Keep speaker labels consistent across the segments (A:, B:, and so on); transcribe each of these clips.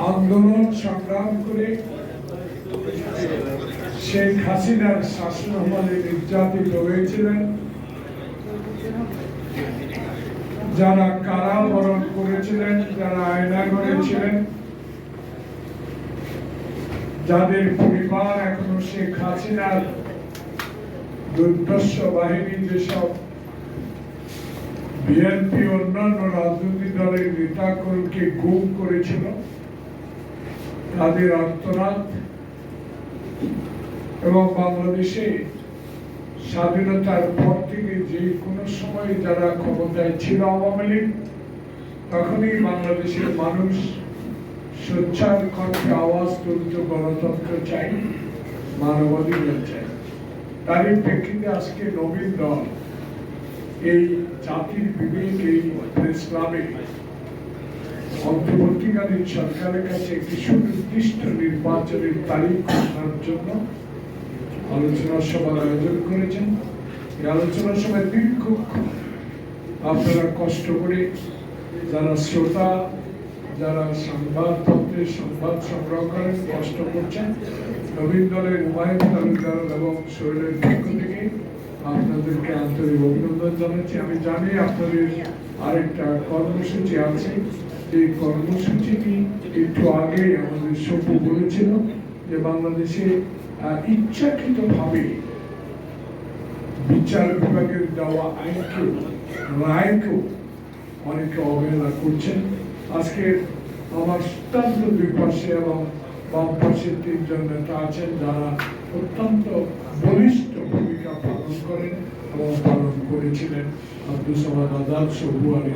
A: আন্দোলন সংগ্রাম করে শেখ হাসিনার শাসন আমলে নির্যাতিত হয়েছিলেন, যারা কারাবরণ করেছিলেন, যারা আয়নাঘরে ছিলেন, যাদের পরিবার এখনো শেখ হাসিনার দুর্ধর্ষ বাহিনী যেসব বিএনপি অন্যান্য রাজনৈতিক দলের নেতাকর্মীকে গুম করেছিল, তাদের আত্মনাদ এবং বাংলাদেশে স্বাধীনতার পর থেকে যে কোনো সময় যারা ক্ষমতায় ছিল আওয়ামী লীগ, তখনই বাংলাদেশের মানুষ সোচ্চার কণ্ঠে আওয়াজ তুলত গণতন্ত্র চাই, মানবাধিকার চাই। তারই প্রেক্ষিতে আজকে নবীন দল এই জাতির বিবেক এই প্রেস ক্লাবে অন্তর্বর্তীকালীন সরকারের কাছে একটি সুনির্দিষ্ট নির্বাচনের তারিখ ঘোষণার জন্য আলোচনা সভার আয়োজন করেছেন। এই আলোচনা সভায় দীর্ঘক্ষণ আপনারা কষ্ট করে যারা শ্রোতা, যারা সংবাদপত্রের সংবাদ সংগ্রহ করেন, কষ্ট করছেন, নবীন দলের হুমায়ুন তালুকদার এবং শরীরের পক্ষ থেকে আপনাদেরকে আন্তরিক অভিনন্দন জানাচ্ছি। আমি জানি আপনাদের আরেকটা কর্মসূচি আছে। এই কর্মসূচিটি একটু আগে আমাদের সভ্য বলেছিল যে বাংলাদেশে ইচ্ছাকৃতভাবে বিচার বিভাগের দেওয়া আইনকেও, রায়কেও অনেকে অবহেলা করছেন। আজকে আমার অত্যন্ত দুই পাশে এবং বাম পাশে তিনজন নেতা আছেন যারা অত্যন্ত বলিষ্ঠ ভূমিকা পালন করেন এবং পালন করেছিলেন। আব্দুল সামাদ আজাদ, সবু আলী,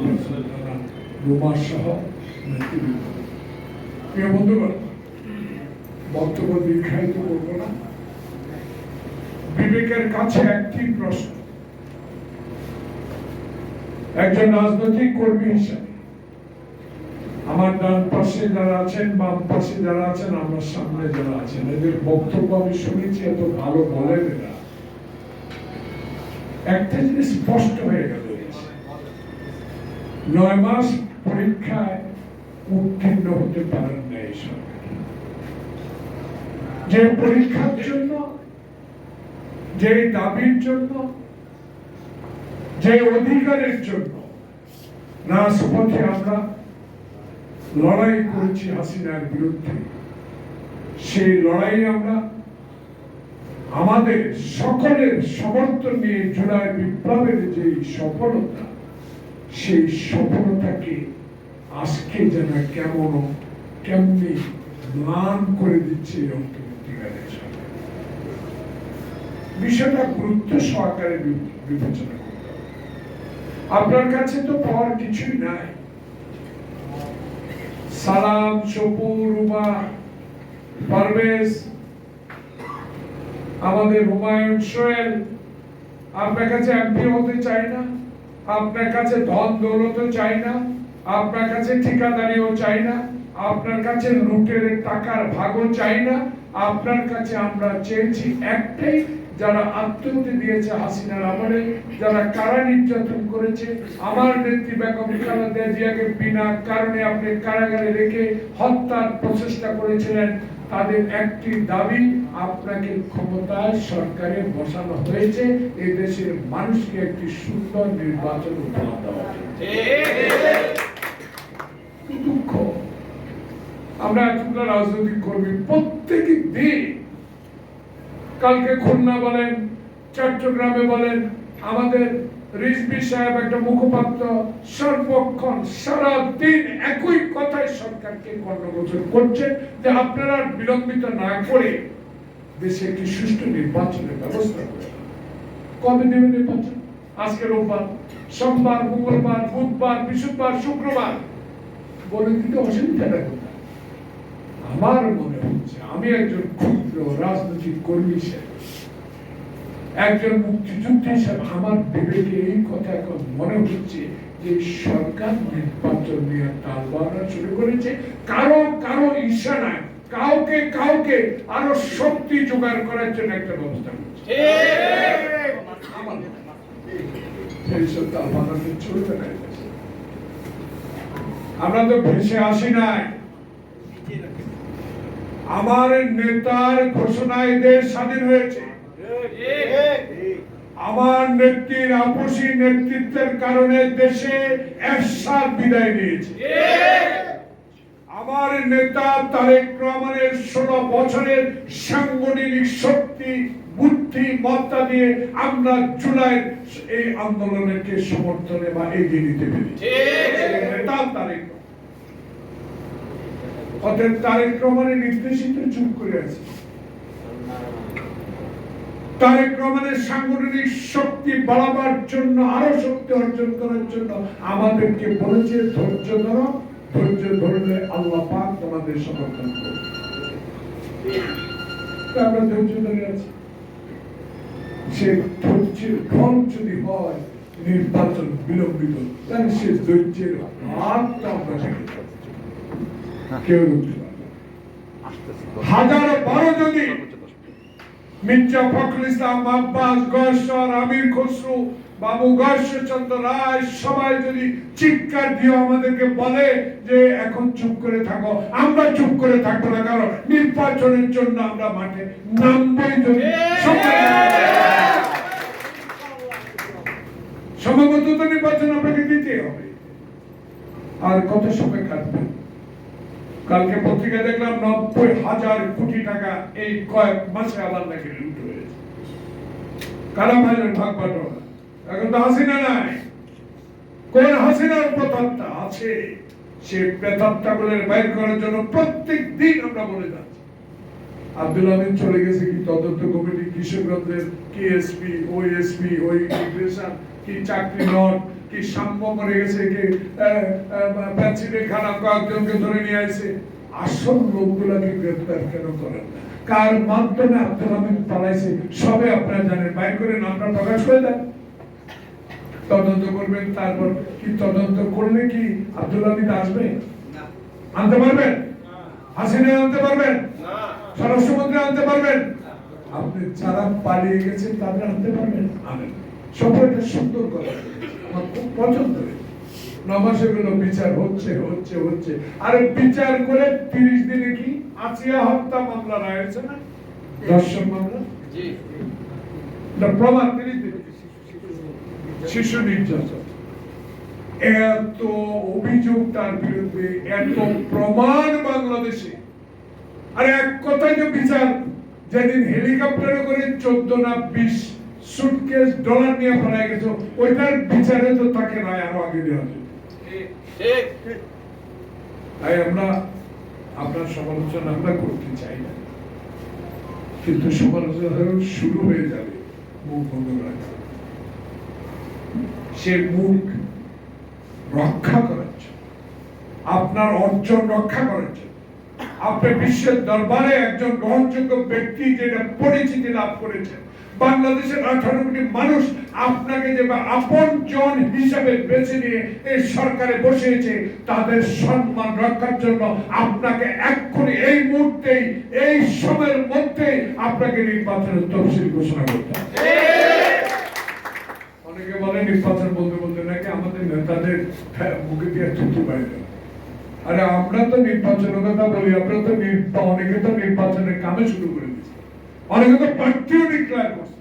A: রুমা সহ নেতৃবৃন্দ। প্রিয় বন্ধুগণ, বক্তব্য দীর্ঘায়িত করব না। বিবেকের কাছে একটি প্রশ্ন, একজন রাজনৈতিক কর্মী হিসেবে আমার ডান পাশে যারা আছেন, বাম পাশে যারা আছেন, আমার সামনে যারা আছেন, এদের বক্তব্য আমি শুনেছি, এত ভালো বলেন এরা। একটা জিনিস স্পষ্ট হয়ে গেল, 9 মাস পরীক্ষায় উত্তীর্ণ হতে পারেন না এই সরকার। যে পরীক্ষার জন্য, যে দাবির জন্য, যে অধিকারের জন্য রাজপথে আমরা লড়াই করেছি হাসিনার বিরুদ্ধে, সেই লড়াই আমরা আমাদের সকলের সমর্থন নিয়ে জুলাই বিপ্লবের যে সফলতা, সেই সফলতাকে আজকে যেন কেমনি ম্লান করে দিচ্ছে অন্তর্বর্তীকালীন সরকার। বিষয়টা গুরুত্ব সহকারে বিবেচনা করতে হবে। আপনার কাছে তো পাওয়ার কিছুই নাই। সালাম, সপু, রুমা, পারভেজ, আমাদের হুমায়ুন, সোহেল, আপনার কাছে এমপি হতে চাই না, আপনার কাছে ধন দৌলতও চাই না, আপনার কাছে ঠিকাদারিও চাই না, আপনার কাছে লুটের টাকার ভাগও চাই না। আপনার কাছে আমরা চেয়েছি একটাই, যারা আত্মহত্যা দিয়েছে হাসিনার আমলে, যারা কারা নির্যাতন করেছে, আমার নেত্রী বেগম খালেদা জিয়াকে বিনা কারণে আপনি কারাগারে রেখে হত্যার প্রচেষ্টা করেছিলেন, তাদের একটি দাবি, আপনাকে ক্ষমতায় সরকারে বসানো হয়েছে, এই দেশের মানুষকে একটি সুন্দর নির্বাচন উপহার দেওয়া। দুঃখ, আমরা এতগুলো রাজনৈতিক কর্মী প্রত্যেক দিন, কালকে খুলনা বলেন, চট্টগ্রামে বলেন, আমাদের রিজভী সাহেব একটা মুখপাত্র সর্বক্ষণ সারাদিন একই কথায় সরকারকে কর্ণগোচর করছেন যে আপনারা বিলম্বিত না করে দেশে একটি সুষ্ঠু নির্বাচনের ব্যবস্থা করেন। কবে দেবেন নির্বাচন? আজকে রোববার, সোমবার, মঙ্গলবার, বুধবার, বৃহস্পতিবার, শুক্রবার বলে দিতে অসুবিধাটা কোথায়? আমার মনে হচ্ছে, আমি একজন ক্ষুদ্র রাজনৈতিক কর্মী হিসেবে, একজন মুক্তিযোদ্ধা হিসেবে আমার বিবেকে এই কথা এখন মনে হচ্ছে যে সরকার নির্বাচন নিয়ে তালবাড়া শুরু করেছে, কারো ইশারায় কাউকে আরো শক্তি জোগাড় করার জন্য একটা ব্যবস্থা করছে। আমরা তো ভেসে আসি নাই। আমার নেতার ঘোষণায় দেশ স্বাধীন হয়েছে। আমার নেত্রীর আপসী নেতৃত্বের কারণে দেশে একসাথ বিদায় নিয়েছে। আমার নেতা তারেক রহমানের 16 বছরের সাংগঠনিক শক্তি, বুদ্ধি, মত্তা দিয়ে আমরা জুলাইয়ের এই আন্দোলনকে সমর্থনে বা এগিয়ে নিতে পেরেছি। নেতা তারেক অতএব তারেক রহমানের নির্দেশিত চুপ করে আছে। তারেক রহমানের সাংগঠনিক শক্তি বাড়াবার জন্য, আরো শক্তি অর্জন করার জন্য আমাদেরকে বলেছে ধৈর্য ধরো, ধৈর্য ধরলে আল্লাহ পাক তোমাদের সমর্থন করবে। আমরা ধৈর্য ধরে আছি। সে ধৈর্যের ফল যদি হয় নির্বাচন বিলম্বিত, তাহলে সে ধৈর্যের হাতটা আমরা কেউ রুখতে পারবে। 1012 যদি মির্জা ফখরুল ইসলাম, আব্বাস গয়সর, আমির খসরু, বাবু গয়েশ্বরচন্দ্র রায় সবাই যদি চিৎকার দিয়ে আমাদেরকে বলে যে এখন চুপ করে থাকো, আমরা চুপ করে থাকবো না, কারণ নির্বাচনের জন্য আমরা মাঠে নামবই। যদি সম্ভবত তো নির্বাচন আপনাকে দিতে হবে। আর কত সময় কাটবে? কালকে পত্রিকা দেখলাম 90,000 কোটি টাকা এই কয়েক মাসে আবার নাকি লুট হয়েছে। কারা ভাইলেন ভাগ বাটোয়ারা? এখন তো হাসিনা নাই। কোন হাসিনার প্রেতাত্মা আছে? সে প্রেতাত্মা বলে বাইর করার জন্য প্রত্যেক দিন আমরা বলে যাচ্ছি। আব্দুল আমিন চলে গেছে কি তদন্ত কমিটি, কিশোরগঞ্জের কেএসপি, ওএসপি, ওই ইমিগ্রেশন, কি চাকরি নট, কি সাম্য করে গেছে, কি প্যান্সিলের খানা কয়েকজনকে ধরে নিয়ে আসে। আসল লোকগুলাকে গ্রেফতার কেন করেন না? কার মাধ্যমে আব্দুল আমিন পালাইছে সবে আপনারা জানেন। বাইর করে নামটা প্রকাশ করে দেন, তদন্ত করবেন। তারপর কি তদন্ত করলে কি আব্দুল আমিন আসবে? আনতে পারবেন? হাসিনা আনতে পারবেন? স্বরাষ্ট্রমন্ত্রী আনতে পারবেন? আপনি যারা পালিয়ে গেছেন তাদের আনতে পারবেন? আনেন। সবাইটা সুন্দর করে আমার খুব পছন্দ হয়েছে। 9 মাসে গুলো বিচার হচ্ছে হচ্ছে হচ্ছে। আরে বিচার করে 30 দিনে কি আসিয়া হত্যা মামলা রায় হয়েছে না? ধর্ষণ মামলা, জি, প্রমাণ 30 দিনে। শিশু নির্যাতন, এত অভিযোগ তার বিরুদ্ধে, এত প্রমাণ বাংলাদেশে। আর এক কথায় যে বিচার, যেদিন হেলিকপ্টারে করে 14 না 20 সুটকেস ডলার নিয়ে ফেলা গেছে, ওইটার বিচারে তো তাকে রায় আরো আগে দেওয়া হবে। তাই আমরা আপনার সমালোচনা আমরা করতে চাই না, কিন্তু সমালোচনা শুরু হয়ে যাবে মুখ বন্ধ রাখা। সে মুখ রক্ষা করার জন্য, আপনার অর্জন রক্ষা করার জন্য, আপনি বিশ্বের দরবারে একজন গ্রহণযোগ্য ব্যক্তি যেটা পরিচিতি লাভ করেছেন, বাংলাদেশের 18 কোটি মানুষ আপনাকে যে আপন জন হিসাবে বেছে নিয়ে এই সরকারে বসিয়েছে, তাদের সম্মান রক্ষার জন্য আপনাকে এক্ষুনি এই মুহূর্তেই, এই সময়ের মধ্যে আপনাকে নির্বাচনের তফসিল ঘোষণা করতে হবে। অনেকে বলে নির্বাচন বলতে বলতে নাকি আমাদের নেতাদের মুখে দিয়ে থুতু বাইরে। আরে আমরা তো নির্বাচনের কথা বলি, আমরা তো অনেকে তো নির্বাচনের কামে শুরু করে দিচ্ছি, অনেকে তো প্রার্থীও ডিক্লেয়ার করছে।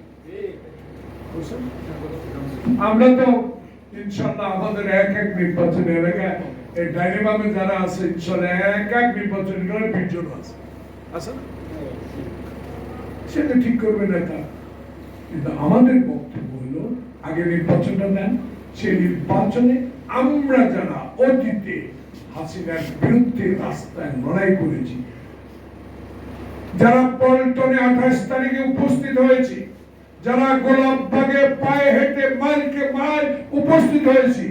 A: আমরা তো ইনশাআল্লাহ আমাদের এক এক নির্বাচনী এলাকায় এই ডাইনেমামে যারা আছে ইনশাআল্লাহ এক এক নির্বাচনী করে 20 জন আছে, আছে না? সেটা ঠিক করবে নেতা, কিন্তু আমাদের বক্তব্য হলো আগে নির্বাচনটা দেন। সেই নির্বাচনে আমরা যারা অতীতে হাসিনার বিরুদ্ধে রাস্তায় লড়াই করেছি, যারা পল্টনে 28 তারিখে উপস্থিত হয়েছি, যারা গোলাপবাগে পায়ে হেঁটে মাইলকে মাইল উপস্থিত হয়েছি,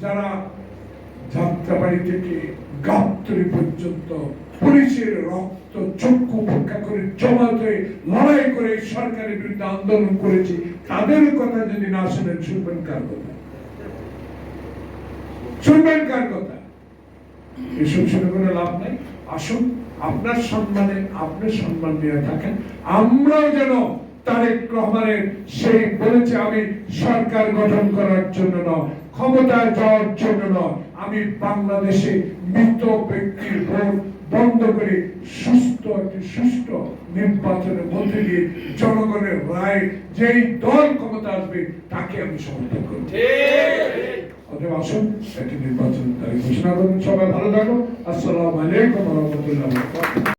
A: যারা যাত্রাবাড়ি থেকে গাবতলী পর্যন্ত পুলিশের রক্ত চক্ষু উপেক্ষা করে জমায়েত হয়ে লড়াই করে সরকারের বিরুদ্ধে আন্দোলন করেছি, তাদের কথা যদি না শুনেন, শুনবেন কার কথা? শুনবেন কার কথা? এসব শুনে কোনো লাভ নাই। আসুন আপনার সম্মানে আপনি সম্মান নিয়ে থাকেন। আমরাও যেন তারেক রহমানের সেই বলেছে আমি সরকার গঠন করার জন্য না, ক্ষমতায় যাওয়ার জন্য নয়, আমি বাংলাদেশে মৃত ব্যক্তির ভোট বন্ধ করে সুষ্ঠু নির্বাচনের মধ্যে দিয়ে জনগণের রায় যেই দল ক্ষমতা আসবে তাকে আমি সমর্থন করব। অতএব আসুন একটি নির্বাচনের তারিখ ঘোষণা করুন। সবাই ভালো থাকুন। আসসালামু আলাইকুম ওয়া রাহমাতুল্লাহি ওয়া বারাকাতুহু।